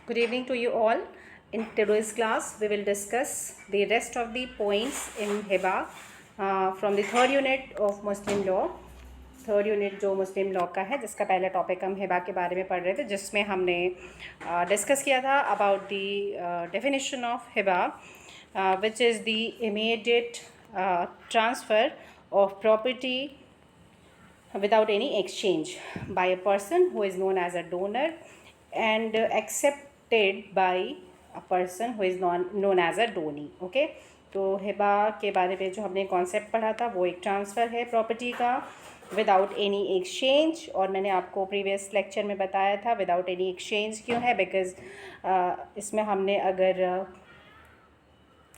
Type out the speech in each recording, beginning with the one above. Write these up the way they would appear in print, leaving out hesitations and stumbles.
Good evening to you all. In today's class, we will discuss the rest of the points in Hiba from the third unit of Muslim law. Third unit जो मुस्लिम law का है, जिसका पहला topic हम हिबा के बारे में पढ़ रहे थे, जिसमें हमने डिस्कस किया था about the definition of Hiba, which is the immediate transfer of property without any exchange by a person who is known as a donor and accepted by a person who is known as a donee. Okay, तो हिबा के बारे में जो हमने concept पढ़ा था वो एक ट्रांसफ़र है प्रॉपर्टी का विदाउट एनी एक्सचेंज, और मैंने आपको प्रीवियस लेक्चर में बताया था विदाउट एनी एक्सचेंज क्यों है, बिकॉज़ इसमें हमने अगर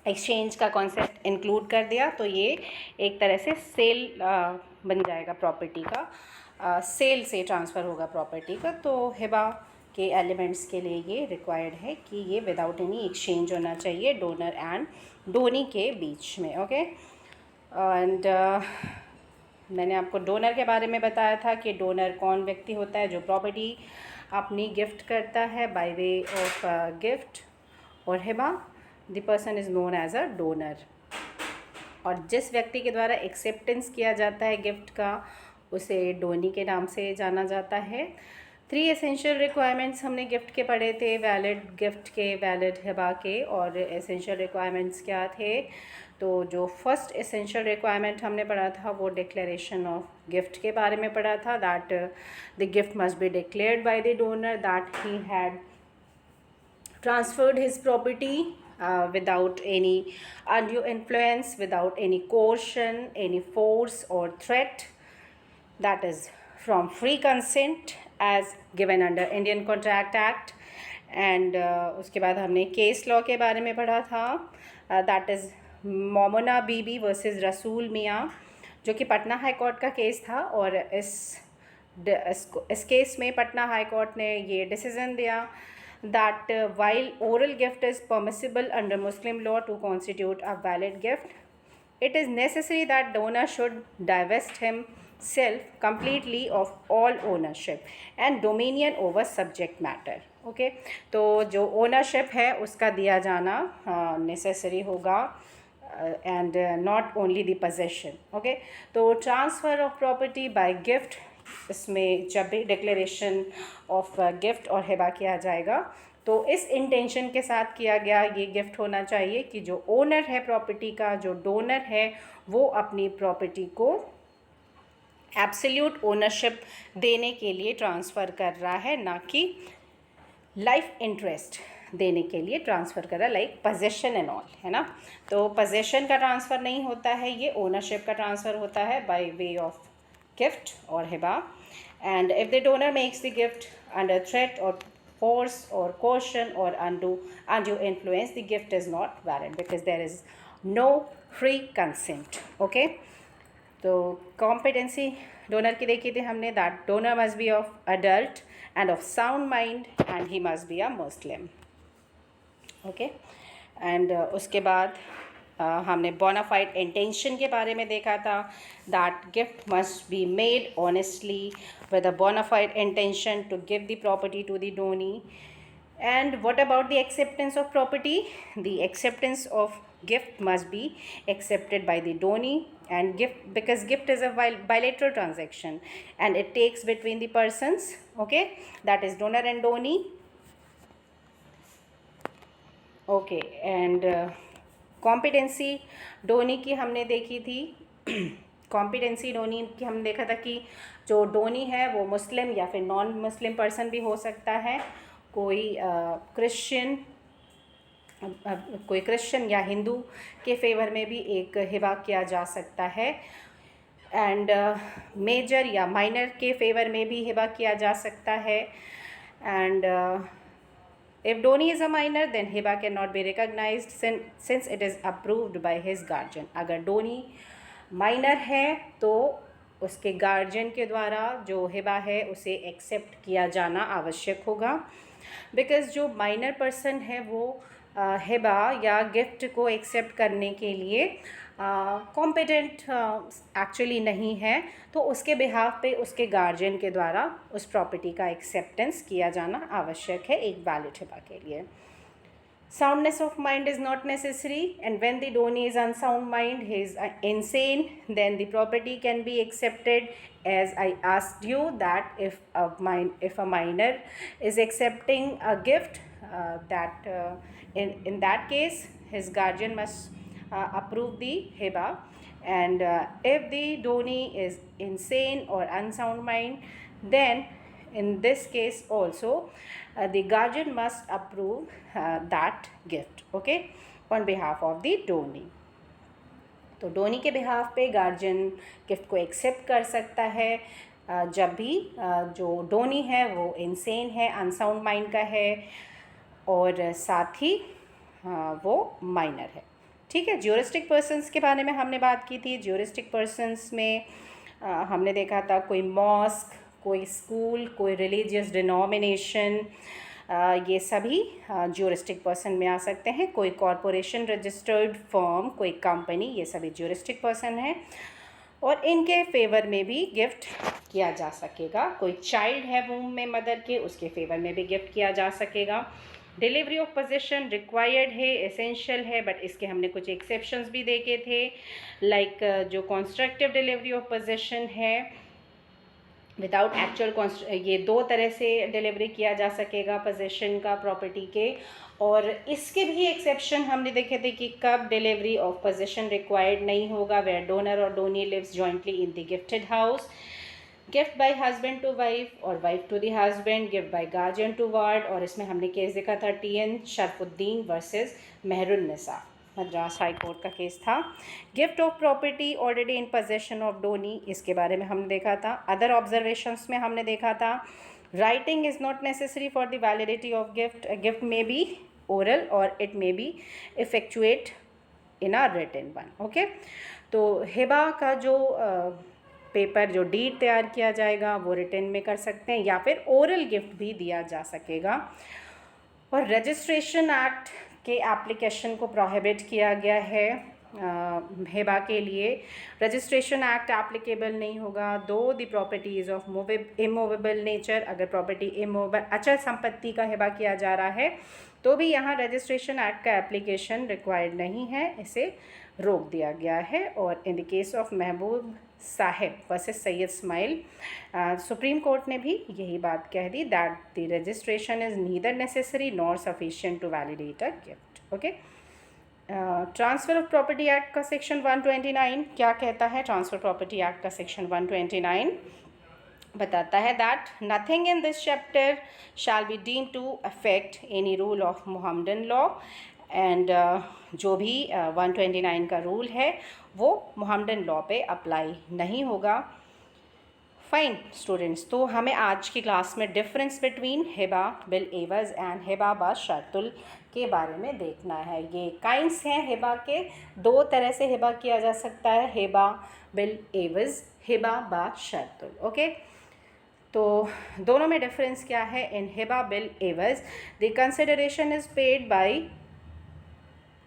एक्सचेंज का कॉन्सेप्ट इंक्लूड कर दिया तो ये एक तरह से सेल बन जाएगा प्रॉपर्टी का, सेल से ट्रांसफ़र होगा प्रॉपर्टी का। तो हिबा के एलिमेंट्स के लिए ये रिक्वायर्ड है कि ये विदाउट एनी एक्सचेंज होना चाहिए डोनर एंड डोनी के बीच में। ओके, एंड मैंने आपको डोनर के बारे में बताया था कि डोनर कौन व्यक्ति होता है जो प्रॉपर्टी अपनी गिफ्ट करता है बाय वे ऑफ गिफ्ट, और हिबा the person is known as a donor, और जिस व्यक्ति के द्वारा एक्सेप्टेंस किया जाता है गिफ्ट का उसे डोनी के नाम से जाना जाता है। 3 एसेंशियल रिक्वायरमेंट्स हमने गिफ्ट के पढ़े थे, वैलिड गिफ्ट के, वैलिड हिबा के, और एसेंशियल रिक्वायरमेंट्स क्या थे। तो जो फर्स्ट एसेंशियल रिक्वायरमेंट हमने पढ़ा था वो डिक्लेरेशन ऑफ गिफ्ट के बारे में पढ़ा था, that the gift must be declared by the donor that he had transferred his property without any undue influence, without any coercion, any force or threat, that is from free consent as given under Indian Contract Act. And उसके बाद हमने case law के बारे में पढ़ा था, that is मोमोना Bibi versus रसूल मियाँ, जो कि पटना हाई कोर्ट का केस था, और इस केस में पटना हाई कोर्ट ने ये डिसीज़न दिया that while oral gift is permissible under Muslim law to constitute a valid gift, it is necessary that donor should divest himself completely of all ownership and dominion over subject matter. Okay, तो जो ownership है उसका दिया जाना necessary होगा and not only the possession. Okay, तो transfer of property by gift, इसमें जब भी डिक्लेरेशन ऑफ गिफ्ट और हिबा किया जाएगा तो इस इंटेंशन के साथ किया गया ये गिफ्ट होना चाहिए कि जो ओनर है प्रॉपर्टी का, जो डोनर है, वो अपनी प्रॉपर्टी को एब्सोल्यूट ओनरशिप देने के लिए ट्रांसफ़र कर रहा है, ना कि लाइफ इंटरेस्ट देने के लिए ट्रांसफ़र कर रहा है, लाइक पोजेशन एंड ऑल, है ना। तो पोजेशन का ट्रांसफ़र नहीं होता है, ये ओनरशिप का ट्रांसफ़र होता है by way of gift or hiba. And if the donor makes the gift under threat or force or coercion or undue influence, the gift is not valid because there is no free consent. Okay, तो competency donor की देखी थी हमने, that donor must be of adult and of sound mind and he must be a Muslim. Okay, and उसके बाद हमने bonafide intention के बारे में देखा था, that gift must be made honestly with a bona fide intention to give the property to the donee. And what about the acceptance of property? The acceptance of gift must be accepted by the donee, and gift, because gift is a bilateral transaction and it takes between the persons, okay, that is donor and donee. Okay, and competency donee की हमने देखी थी। Competency donee की हमने देखा था कि जो डोनी है वो मुस्लिम या फिर नॉन मुस्लिम पर्सन भी हो सकता है, कोई क्रिश्चियन या हिंदू के फेवर में भी एक हिबा किया जा सकता है, एंड मेजर या माइनर के फेवर में भी हिबा किया जा सकता है, and if donee is a minor, then hiba cannot be recognized since it is approved by his guardian. अगर डोनी माइनर है तो उसके गार्जियन के द्वारा जो हिबा है उसे एक्सेप्ट किया जाना आवश्यक होगा, बिकॉज़ जो माइनर पर्सन है वो हिबा या गिफ्ट को एक्सेप्ट करने के लिए कॉम्पिटेंट एक्चुअली नहीं है, तो उसके बिहाफ पे उसके गार्जियन के द्वारा उस प्रॉपर्टी का एक्सेप्टेंस किया जाना आवश्यक है एक वैलिड हिबा के लिए. Soundness of mind is not necessary, and when the donee is unsound mind, he is insane, then the property can be accepted. As I asked you that if a minor is accepting a gift, in that case his guardian must approve the hiba, and if the donee is insane or unsound mind, then in this case also the guardian must approve that gift, okay, on behalf of the donee. तो Downey के behalf पे guardian gift को accept कर सकता है जब भी जो डोनी है वो इंसेन है, अनसाउंड माइंड का है, और साथ ही वो माइनर है. ठीक है. ज्यूरिस्टिक पर्सन्स के बारे में हमने बात की थी. ज्यूरिस्टिक पर्सन्स में हमने देखा था कोई मॉस्क, कोई स्कूल, कोई रिलीजियस डिनोमिनेशन, ये सभी ज्यूरिस्टिक पर्सन में आ सकते हैं. कोई कॉरपोरेशन, रजिस्टर्ड फर्म, कोई कंपनी, ये सभी ज्यूरिस्टिक पर्सन हैं और इनके फेवर में भी गिफ्ट किया जा सकेगा. कोई चाइल्ड है वूम में मदर के, उसके फेवर में भी गिफ्ट किया जा सकेगा. डिलीवरी ऑफ पोजीशन रिक्वायर्ड है, एसेंशियल है, बट इसके हमने कुछ एक्सेप्शंस भी देखे थे. लाइक जो कंस्ट्रक्टिव डिलीवरी ऑफ पोजीशन है विदाउट एक्चुअल, ये दो तरह से डिलीवरी किया जा सकेगा पोजीशन का, प्रॉपर्टी के. और इसके भी एक्सेप्शन हमने देखे थे कि कब डिलीवरी ऑफ पोजीशन रिक्वायर्ड नहीं होगा. वेयर डोनर और donee lives jointly in the gifted house. Gift by husband to wife और wife to the husband. Gift by guardian to ward, और इसमें हमने केस देखा था TN Sharafuddin versus Mehrunnisa, Madras high court का केस था. Gift of property already in possession of donee, इसके बारे में हमने देखा था. अदर ऑब्जर्वेशंस में हमने देखा था writing is not necessary for the validity of gift. Gift may be oral और it may be effectuate in a written one. Okay. तो हिबा का जो पेपर, जो डीड तैयार किया जाएगा वो रिटन में कर सकते हैं या फिर ओरल गिफ्ट भी दिया जा सकेगा. और रजिस्ट्रेशन एक्ट के एप्लीकेशन को प्रोहिबिट किया गया है हिबा के लिए. रजिस्ट्रेशन एक्ट एप्लीकेबल नहीं होगा दो the property is of immovable nature. अगर प्रॉपर्टी इमूवेबल अचल संपत्ति का हिबा किया जा रहा है तो भी यहाँ रजिस्ट्रेशन एक्ट का एप्लीकेशन रिक्वायर्ड नहीं है, इसे रोक दिया गया है. और in the case of Mehboob Sahib versus Syed Ismail, Supreme Court ने भी यही बात कह दी that the registration is neither necessary nor sufficient to validate a gift. Okay. Transfer of property act का सेक्शन 129 क्या कहता है? ट्रांसफ़र प्रॉपर्टी एक्ट का सेक्शन 129 बताता है that nothing in this chapter shall be deemed to affect any rule of Mohammedan law. And जो भी 129 का रूल है वो मोहम्मदन लॉ पे अप्लाई नहीं होगा. फाइन स्टूडेंट्स, तो हमें आज की क्लास में डिफरेंस बिटवीन हिबा बिल एवज एंड हिबा बा शर्तुल के बारे में देखना है. ये काइंड्स हैं हिबा के. दो तरह से हिबा किया जा सकता है, हिबा बिल एवज, हिबा बा शर्तुल. ओके. तो दोनों में डिफरेंस क्या है? इन हिबा बिल एवज the consideration is paid by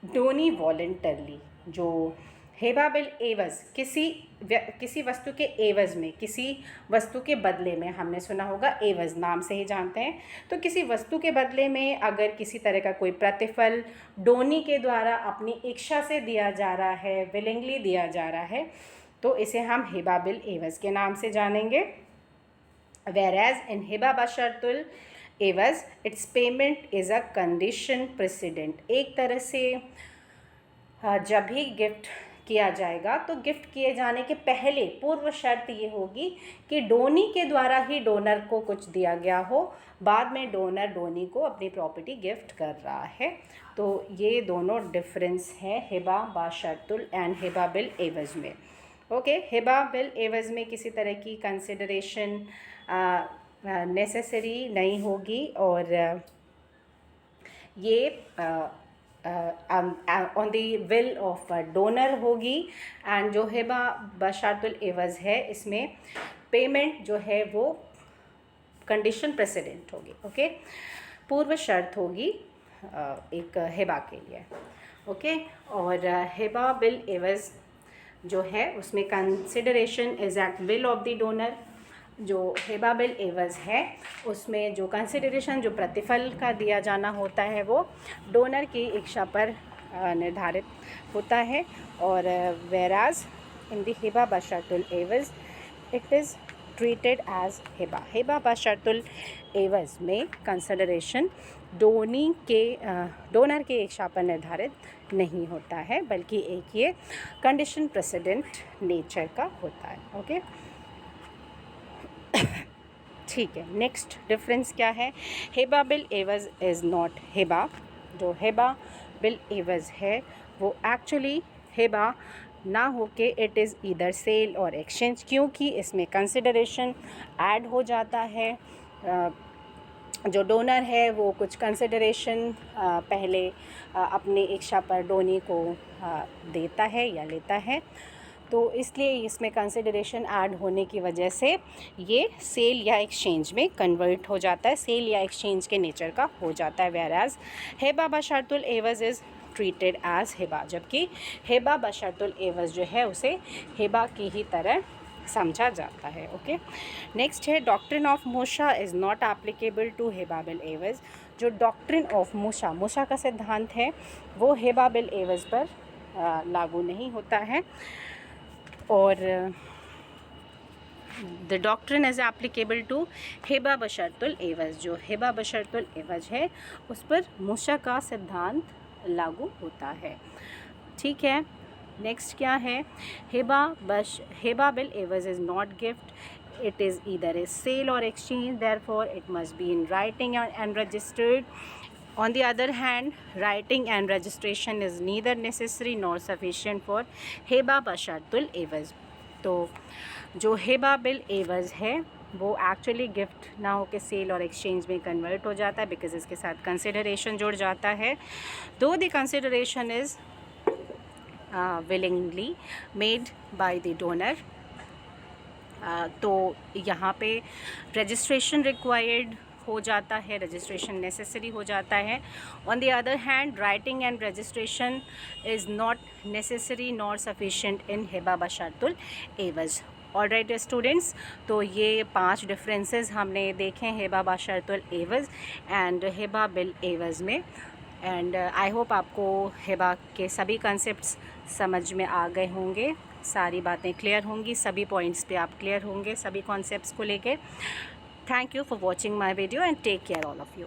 donee voluntarily. जो हिबा बिल एवज किसी वस्तु के एवज में, किसी वस्तु के बदले में, हमने सुना होगा एवज नाम से ही जानते हैं. तो किसी वस्तु के बदले में अगर किसी तरह का कोई प्रतिफल डोनी के द्वारा अपनी इच्छा से दिया जा रहा है, विलिंगली दिया जा रहा है, तो इसे हम हिबा बिल एवज के नाम से जानेंगे. वेरएज इन हिबा बशर्तुल एवज it's payment is a condition president. एक तरह से जब भी गिफ्ट किया जाएगा तो गिफ्ट किए जाने के पहले पूर्व शर्त ये होगी कि डोनी के द्वारा ही डोनर को कुछ दिया गया हो, बाद में डोनर डोनी को अपनी प्रॉपर्टी गिफ्ट कर रहा है. तो ये दोनों डिफरेंस है हिबा बा शर्तुल एंड हिबा बिल एवज में. ओके. हिबा बिल एवज में किसी तरह की कंसिडरेशन नेसेसरी नहीं होगी और ये on the will of donor होगी. एंड जो हिबा बशर्तुल एवज है इसमें पेमेंट जो है वो कंडीशन प्रेसिडेंट होगी. ओके. पूर्व शर्त होगी एक हिबा के लिए. ओके. और हिबा बिल एवज जो है उसमें consideration is at will of the donor. जो हिबा बिल एवज है उसमें जो कंसिडरेशन, जो प्रतिफल का दिया जाना होता है, वो डोनर की इच्छा पर निर्धारित होता है। और वेराज इन द हिबा बशर्तुल एवज इट इज़ ट्रीटेड एज हिबा। हिबा बशर्तुल एवज में कंसिडरेशन डोनर के इच्छा पर निर्धारित नहीं होता है, बल्कि एक ये कंडीशन प्रेसिडेंट नेचर का होता है। ओके, ठीक है। नेक्स्ट डिफरेंस क्या है? हिबा बिल एवज इज़ नॉट हिबा। जो हिबा बिल एवज है वो एक्चुअली हिबा ना होके इट इज़ ईदर सेल और एक्सचेंज, क्योंकि इसमें कंसिडरेशन ऐड हो जाता है। जो डोनर है वो कुछ कंसिडरेशन पहले अपनी इच्छा पर डोनी को देता है या लेता है, तो इसलिए इसमें कंसिडरेशन ऐड होने की वजह से ये सेल या एक्सचेंज में कन्वर्ट हो जाता है, सेल या एक्सचेंज के नेचर का हो जाता है। वेराज हिबा बशर्तुल एवज इज़ ट्रीटेड एज हिबा, जबकि हिबा बशर्तुल एवज जो है उसे हिबा की ही तरह समझा जाता है। ओके, नेक्स्ट है डॉक्ट्रिन ऑफ मूसा इज़ नॉट एप्लीकेबल टू हिबा बिल एवज। जो डॉक्ट्रिन ऑफ मूसा, मूसा का सिद्धांत है, वो हिबा बिल एवज पर लागू नहीं होता है। और the doctrine is applicable to हिबा बशर्तुल एवज। जो हिबा बशर्तुल एवज है उस पर मूसा का सिद्धांत लागू होता है। ठीक है, नेक्स्ट क्या है? हिबा बिल एवज is not gift, it is either a sale or exchange, therefore it must be in writing and registered. On the other hand, writing and registration is neither necessary nor sufficient for हिबा बशर्तुल एवज। तो जो हिबा बिल एवज है वो एक्चुअली गिफ्ट ना हो के सेल और एक्सचेंज में कन्वर्ट हो जाता है, बिकॉज इसके साथ कंसिडरेशन जुड़ जाता है। दो the consideration is willingly made by the donor, तो यहाँ पे रजिस्ट्रेशन रिक्वायर्ड हो जाता है, रजिस्ट्रेशन नेसेसरी हो जाता है। On the other hand, writing and registration is not necessary nor sufficient in हिबा बशर्तुल एवज। ऑलराइट स्टूडेंट्स, तो ये 5 डिफरेंसेस हमने देखे हिबा बशर्तुल एवज एंड हिबा बिल एवज में। एंड आई होप आपको हिबा के सभी कॉन्सेप्ट्स समझ में आ गए होंगे, सारी बातें क्लियर होंगी, सभी पॉइंट्स पे आप क्लियर होंगे सभी कॉन्सेप्ट्स को लेके। Thank you for watching my video and take care all of you.